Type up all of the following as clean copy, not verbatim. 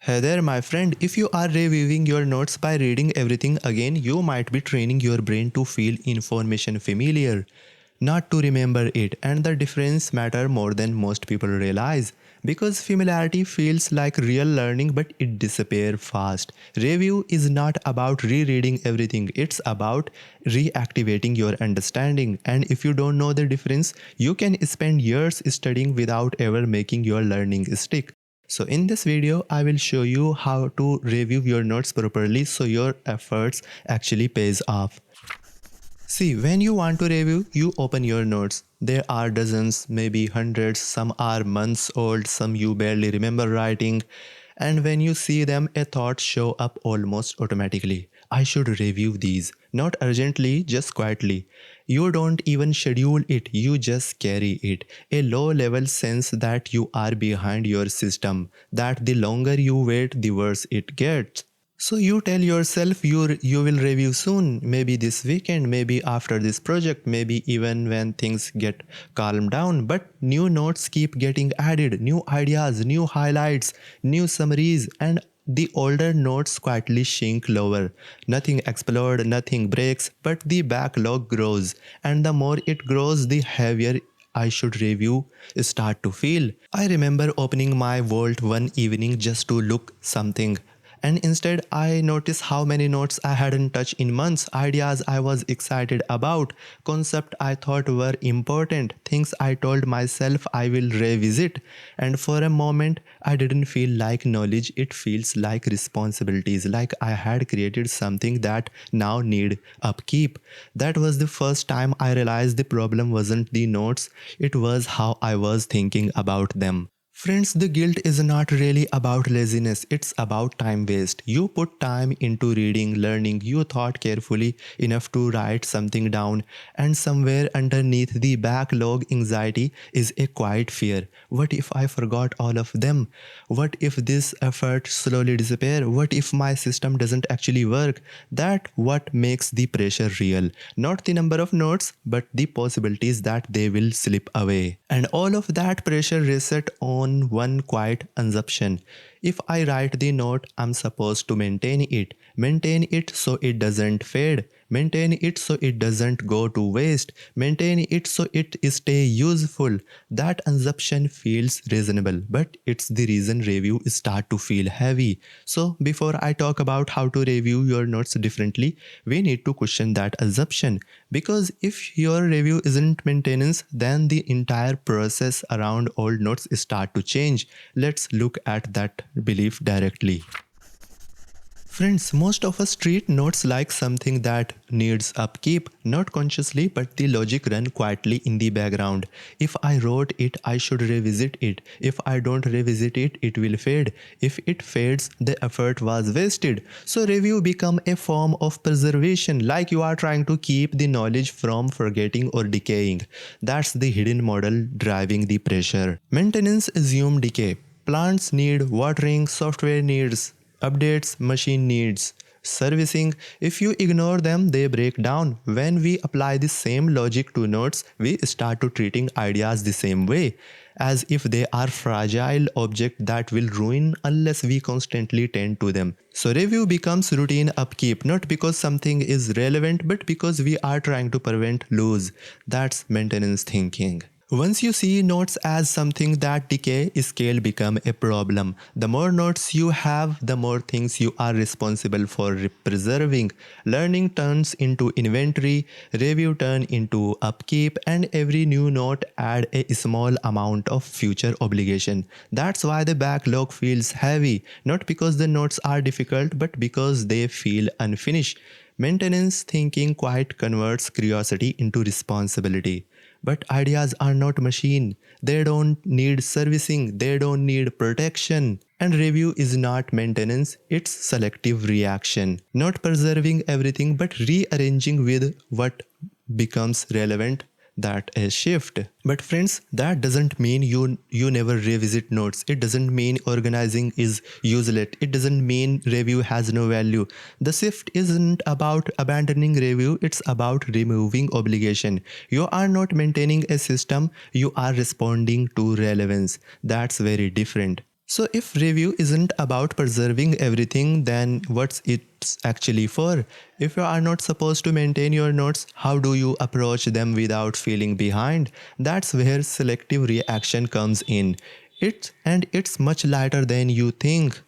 Hey there, my friend. If you are reviewing your notes by reading everything again, you might be training your brain to feel information familiar, not to remember it. And the difference matter more than most people realize. Because familiarity feels like real learning, but it disappears fast. Review is not about rereading everything, it's about reactivating your understanding. And if you don't know the difference, you can spend years studying without ever making your learning stick. So in this video, I will show you how to review your notes properly so your efforts actually pays off. See, when you want to review, you open your notes. There are dozens, maybe hundreds, some are months old, some you barely remember writing. And when you see them, a thought show up almost automatically. I should review these. Not urgently, just quietly. You don't even schedule it, you just carry it. A low level sense that you are behind your system, that the longer you wait, the worse it gets. So you tell yourself you will review soon, maybe this weekend, maybe after this project, maybe even when things get calmed down. But new notes keep getting added, new ideas, new highlights, new summaries, and the older notes quietly shrink lower. Nothing explodes, nothing breaks, but the backlog grows. And the more it grows, the heavier I should review start to feel. I remember opening my vault one evening just to look something, and instead I noticed how many notes I hadn't touched in months, ideas I was excited about, concepts I thought were important, things I told myself I will revisit. And for a moment, I didn't feel like knowledge, it feels like responsibilities, like I had created something that now need upkeep. That was the first time I realized the problem wasn't the notes, it was how I was thinking about them. Friends, the guilt is not really about laziness, it's about time waste. You put time into reading, learning, you thought carefully enough to write something down, and somewhere underneath the backlog anxiety is a quiet fear. What if I forgot all of them? What if this effort slowly disappear? What if my system doesn't actually work? That what makes the pressure real. Not the number of notes, but the possibilities that they will slip away. And all of that pressure reset on one quiet assumption. If I write the note, I'm supposed to maintain it. Maintain it so it doesn't fade. Maintain it so it doesn't go to waste. Maintain it so it stay useful. That assumption feels reasonable, but it's the reason review start to feel heavy. So before I talk about how to review your notes differently, we need to question that assumption. Because if your review isn't maintenance, then the entire process around old notes start to change. Let's look at that belief directly. Friends, most of us treat notes like something that needs upkeep, not consciously, but the logic run quietly in the background. If I wrote it, I should revisit it. If I don't revisit it, it will fade. If it fades, the effort was wasted. So review become a form of preservation, like you are trying to keep the knowledge from forgetting or decaying. That's the hidden model driving the pressure. Maintenance assume decay. Plants need watering, software needs updates, machine needs servicing. If you ignore them, they break down. When we apply the same logic to notes, we start to treating ideas the same way, as if they are fragile objects that will ruin unless we constantly tend to them. So review becomes routine upkeep, not because something is relevant, but because we are trying to prevent lose. That's maintenance thinking. Once you see notes as something that decay, scale become a problem. The more notes you have, the more things you are responsible for preserving. Learning turns into inventory, review turn into upkeep, and every new note add a small amount of future obligation. That's why the backlog feels heavy, not because the notes are difficult, but because they feel unfinished. Maintenance thinking quite converts curiosity into responsibility. But ideas are not machine. They don't need servicing. They don't need protection. And review is not maintenance. It's selective reaction. Not preserving everything but rearranging with what becomes relevant. That a shift. But friends, that doesn't mean you never revisit notes. It doesn't mean organizing is useless. It doesn't mean review has no value. The shift isn't about abandoning review, it's about removing obligation. You are not maintaining a system, you are responding to relevance. That's very different. So if review isn't about preserving everything, then what's it actually for? If you are not supposed to maintain your notes, how do you approach them without feeling behind? That's where selective reaction comes in. It's much lighter than you think.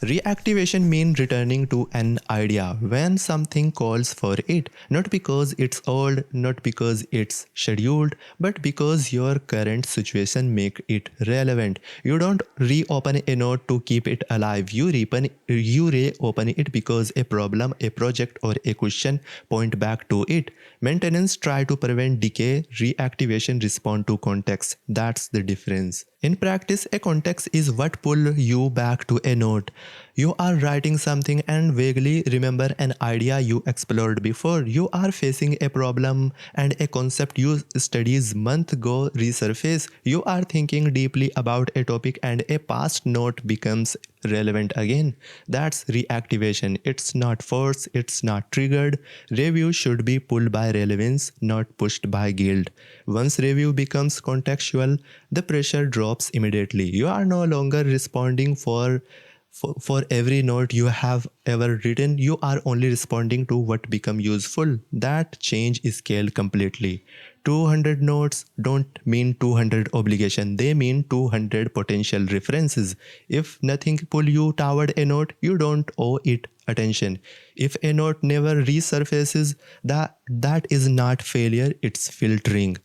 Reactivation means returning to an idea when something calls for it, not because it's old, not because it's scheduled, but because your current situation make it relevant. You don't reopen a note to keep it alive. You reopen it because a problem, a project, or a question point back to it. Maintenance try to prevent decay, reactivation respond to context. That's the difference. In practice, a context is what pull you back to a note. You are writing something and vaguely remember an idea you explored before. You are facing a problem and a concept you studied months ago resurface. You are thinking deeply about a topic and a past note becomes relevant again. That's reactivation. It's not forced, it's not triggered. Review should be pulled by relevance, not pushed by guilt. Once review becomes contextual, the pressure drops immediately. You are no longer responding for every note you have ever written. You are only responding to what become useful. That change is scaled completely. 200 notes don't mean 200 obligation, they mean 200 potential references. If nothing pull you toward a note, you don't owe it attention. If a note never resurfaces, that is not failure, it's filtering.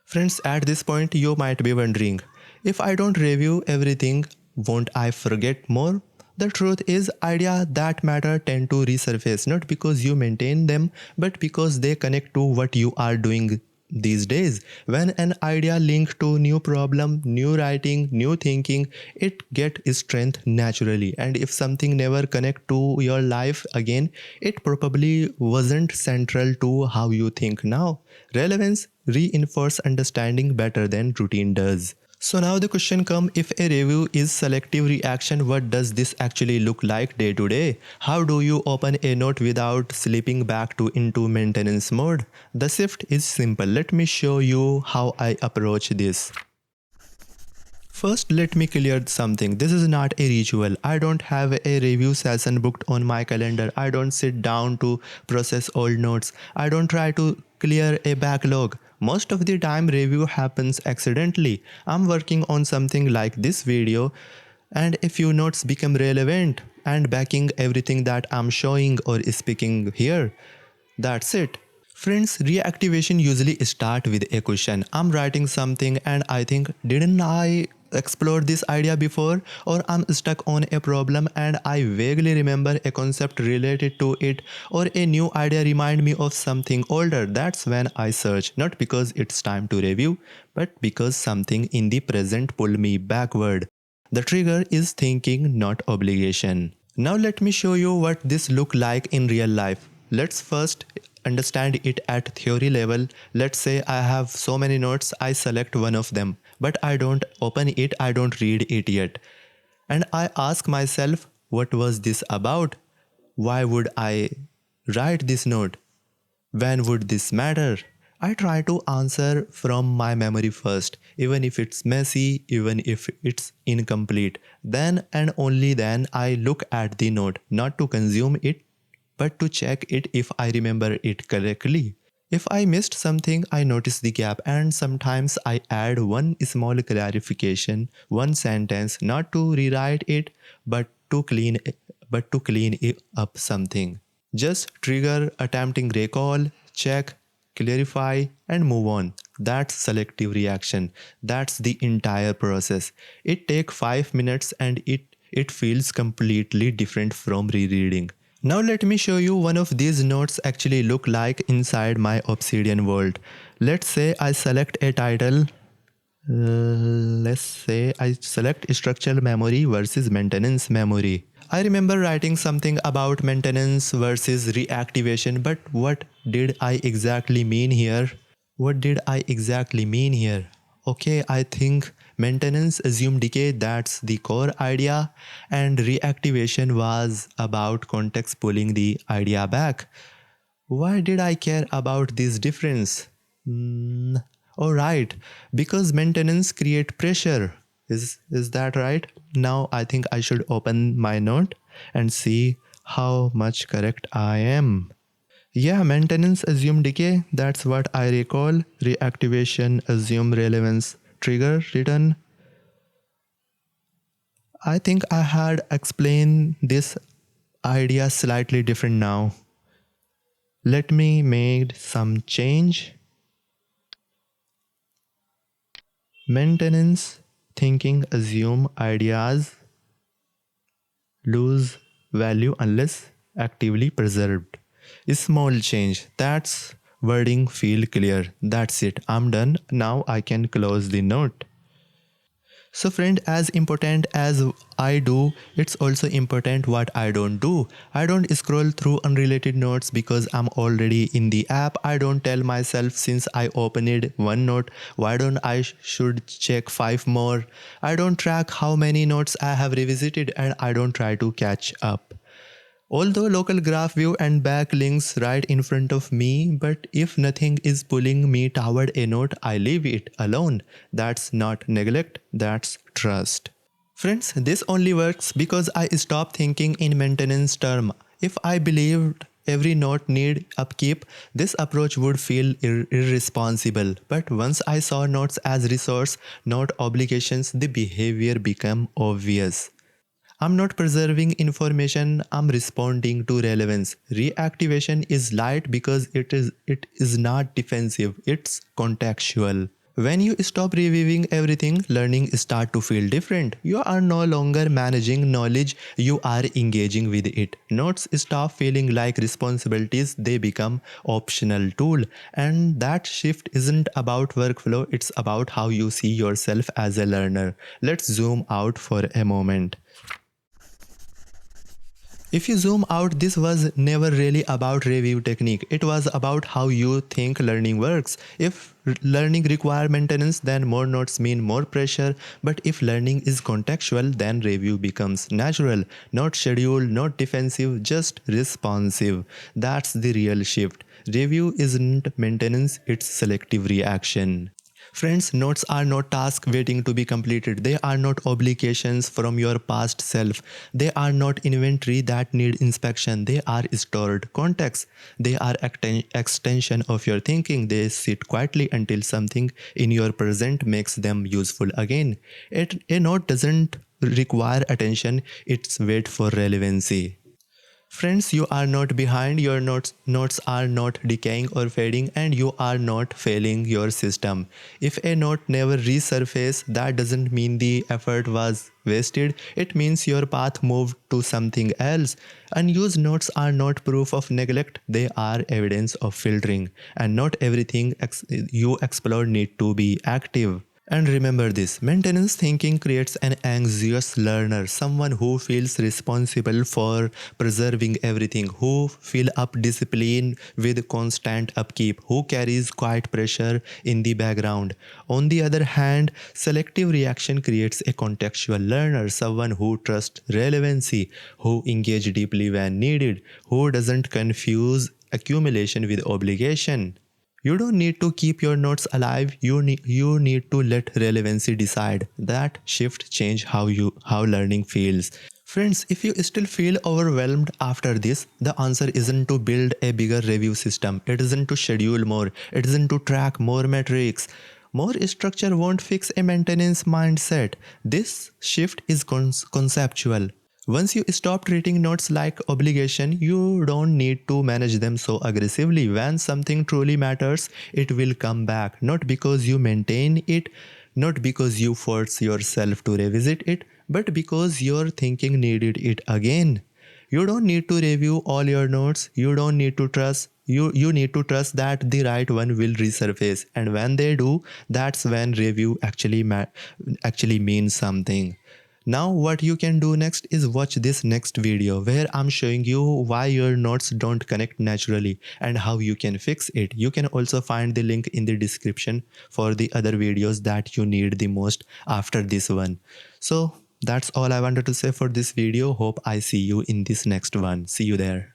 Friends, at this point you might be wondering, if I don't review everything, won't I forget more? The truth is, ideas that matter tend to resurface not because you maintain them, but because they connect to what you are doing these days. When an idea linked to new problem, new writing, new thinking, it get strength naturally. And if something never connect to your life again, it probably wasn't central to how you think now. Relevance reinforce understanding better than routine does. So now the question comes, if a review is selective reaction, what does this actually look like day to day? How do you open a note without slipping back into maintenance mode? The shift is simple. Let me show you how I approach this. First, let me clear something. This is not a ritual. I don't have a review session booked on my calendar. I don't sit down to process old notes. I don't try to clear a backlog. Most of the time, review happens accidentally. I'm working on something like this video, and a few notes become relevant and backing everything that I'm showing or speaking here. That's it. Friends, reactivation usually start with a question. I'm writing something and I think, didn't I explore this idea before? Or I'm stuck on a problem and I vaguely remember a concept related to it, or a new idea remind me of something older. That's when I search, not because it's time to review, but because something in the present pull me backward. The trigger is thinking, not obligation. Now let me show you what this look like in real life. Let's first understand it at theory level. Let's say I have so many notes, I select one of them, but I don't open it, I don't read it yet. And I ask myself, what was this about? Why would I write this note? When would this matter? I try to answer from my memory first, even if it's messy, even if it's incomplete. Then and only then I look at the note, not to consume it, but to check it if I remember it correctly. If I missed something, I notice the gap, and sometimes I add one small clarification, one sentence, not to rewrite it, but to clean it up something. Just trigger, attempting recall, check, clarify, and move on. That's selective reaction. That's the entire process. It takes 5 minutes and it feels completely different from rereading. Now let me show you one of these notes actually look like inside my Obsidian world. Let's say I select a title. Let's say I select structural memory versus maintenance memory. I remember writing something about maintenance versus reactivation, but what did I exactly mean here? What did I exactly mean here? Okay, I think maintenance assumed decay, that's the core idea, and reactivation was about context pulling the idea back. Why did I care about this difference? Alright, because maintenance create pressure. Is that right? Now I think I should open my note and see how much correct I am. Yeah, maintenance assume decay. That's what I recall. Reactivation assume relevance. Trigger return. I think I had explained this idea slightly different now. Let me make some change. Maintenance thinking assume ideas lose value unless actively preserved. A small change. That's wording feel clear. That's it. I'm done. Now I can close the note. So friend, as important as I do, it's also important what I don't do. I don't scroll through unrelated notes because I'm already in the app. I don't tell myself since I opened one note, why don't I should check 5 more. I don't track how many notes I have revisited and I don't try to catch up. Although local graph view and backlinks right in front of me, but if nothing is pulling me toward a node, I leave it alone. That's not neglect, that's trust. Friends, this only works because I stop thinking in maintenance term. If I believed every node need upkeep, this approach would feel irresponsible. But once I saw nodes as resource, not obligations, the behavior became obvious. I'm not preserving information, I'm responding to relevance. Reactivation is light because it is not defensive, it's contextual. When you stop reviewing everything, learning start to feel different. You are no longer managing knowledge, you are engaging with it. Notes stop feeling like responsibilities, they become optional tool. And that shift isn't about workflow, it's about how you see yourself as a learner. Let's zoom out for a moment. If you zoom out, this was never really about review technique. It was about how you think learning works. If learning require maintenance, then more notes mean more pressure. But if learning is contextual, then review becomes natural, not scheduled, not defensive, just responsive. That's the real shift. Review isn't maintenance, it's selective reaction. Friends, notes are not tasks waiting to be completed. They are not obligations from your past self. They are not inventory that need inspection. They are stored context. They are extension of your thinking. They sit quietly until something in your present makes them useful again. A note doesn't require attention. It's wait for relevancy. Friends, you are not behind, your notes are not decaying or fading, and you are not failing your system. If a note never resurfaces, that doesn't mean the effort was wasted, it means your path moved to something else. Unused notes are not proof of neglect, they are evidence of filtering, and not everything you explore need to be active. And remember this, maintenance thinking creates an anxious learner, someone who feels responsible for preserving everything, who fill up discipline with constant upkeep, who carries quiet pressure in the background. On the other hand, selective reaction creates a contextual learner, someone who trusts relevancy, who engages deeply when needed, who doesn't confuse accumulation with obligation. You don't need to keep your notes alive. You need to let relevancy decide. That shift change how learning feels. Friends, if you still feel overwhelmed after this, the answer isn't to build a bigger review system. It isn't to schedule more. It isn't to track more metrics. More structure won't fix a maintenance mindset. This shift is conceptual. Once you stop treating notes like obligation, you don't need to manage them so aggressively. When something truly matters, it will come back. Not because you maintain it, not because you force yourself to revisit it, but because your thinking needed it again. You don't need to review all your notes. You don't need to trust. You need to trust that the right one will resurface. And when they do, that's when review actually means something. Now what you can do next is watch this next video where I'm showing you why your notes don't connect naturally and how you can fix it. You can also find the link in the description for the other videos that you need the most after this one. So that's all I wanted to say for this video. Hope I see you in this next one. See you there.